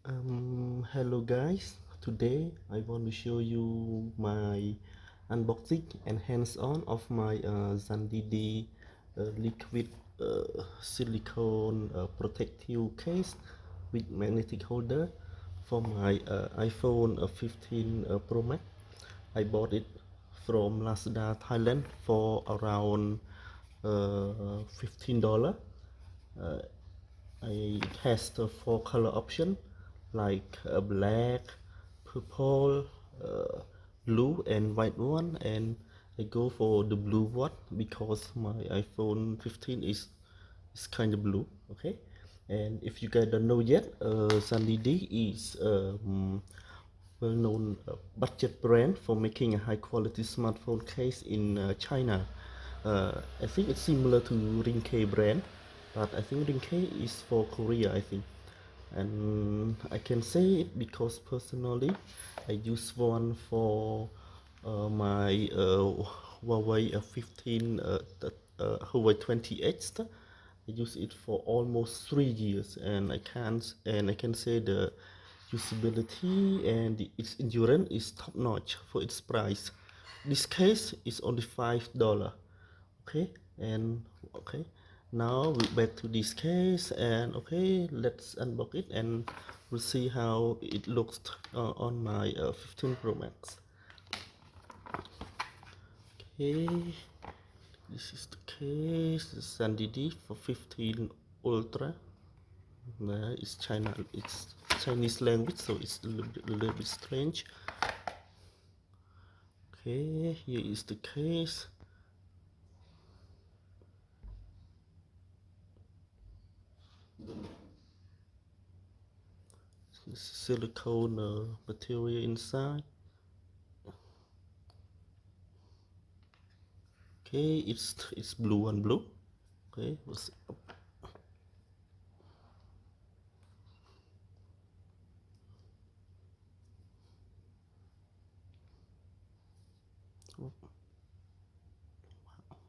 Hello guys, today I want to show you my unboxing and hands-on of my Xundd liquid silicone protective case with magnetic holder for my iPhone 15 Pro Max. I bought it from Lazada Thailand for around $15. Uh, it has the four color option like black, purple, uh, blue and white one, and I go for the blue one because my iPhone 15 is kind of blue. Okay, and if you guys don't know yet, Xundd is well-known budget brand for making a high-quality smartphone case in China. I think it's similar to Ringke brand, but I think Ringke is for Korea, I think. And I can say it because personally, I use one for my Huawei 15, Huawei 20X. I use it for almost 3 years, and I can say the usability and its endurance is top notch for its price. This case is only $5. Okay, and okay, now we back to this case, and okay, let's unbox it and we'll see how it looks on my 15 Pro Max. Okay, this is the case, the Xundd for 15 Ultra. It's Chinese language, so it's a little bit strange. Okay, here is the case. Silicone material inside. Okay, it's blue and blue. Okay,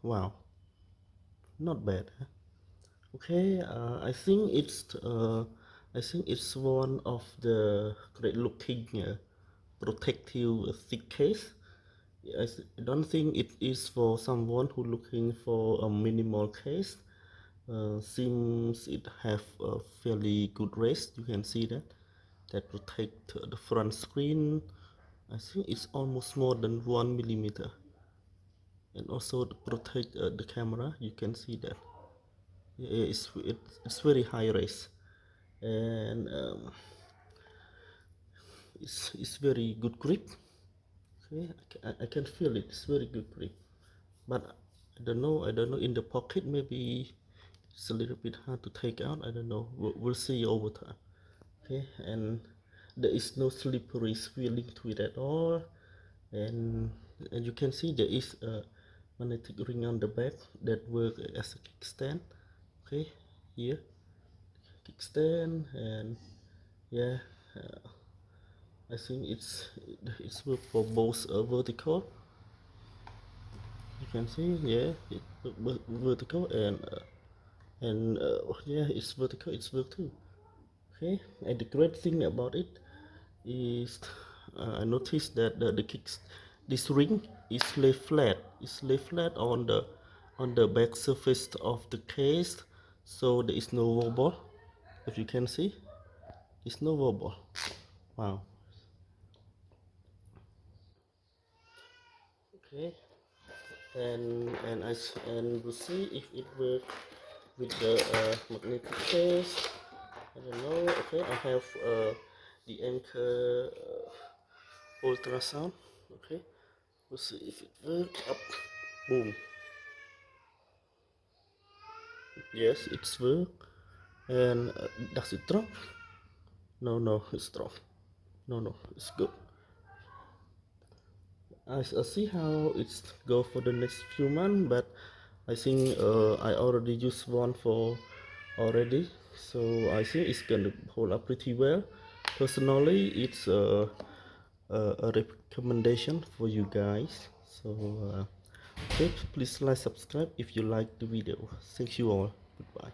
wow, not bad, huh? Okay, I think it's one of the great looking protective thick case. I don't think it is for someone who looking for a minimal case. Seems it have a fairly good rest. You can see that protect the front screen. I think it's almost more than 1 millimeter, and also to protect the camera. You can see that. Yeah, it's very high res, and it's very good grip. Okay, I can feel it. It's very good grip, but I don't know in the pocket maybe it's a little bit hard to take out. I don't know. We'll see over time. Okay, and there is no slippery feeling to it at all, and you can see there is a magnetic ring on the back that works as a kickstand. Okay, here kickstand, and yeah, I think it's work for both vertical. You can see, yeah, vertical and yeah, it's vertical. It's work too. Okay, and the great thing about it is I noticed that this ring is lay flat. It's lay flat on the back surface of the case, so there is no wobble. If you can see, there's no wobble. Wow. Okay, and we'll see if it works with the magnetic case. I don't know. Okay, I have the anchor ultrasound. Okay, we'll see if it works. Up, boom. Yes, it's work. And does it drop? No, no, it's drop. No, no, it's good. I see how it's go for the next few months, but I think I already used one for already, so I think it's gonna hold up pretty well. Personally, it's a recommendation for you guys. So okay, please like, subscribe if you like the video. Thank you all. Goodbye.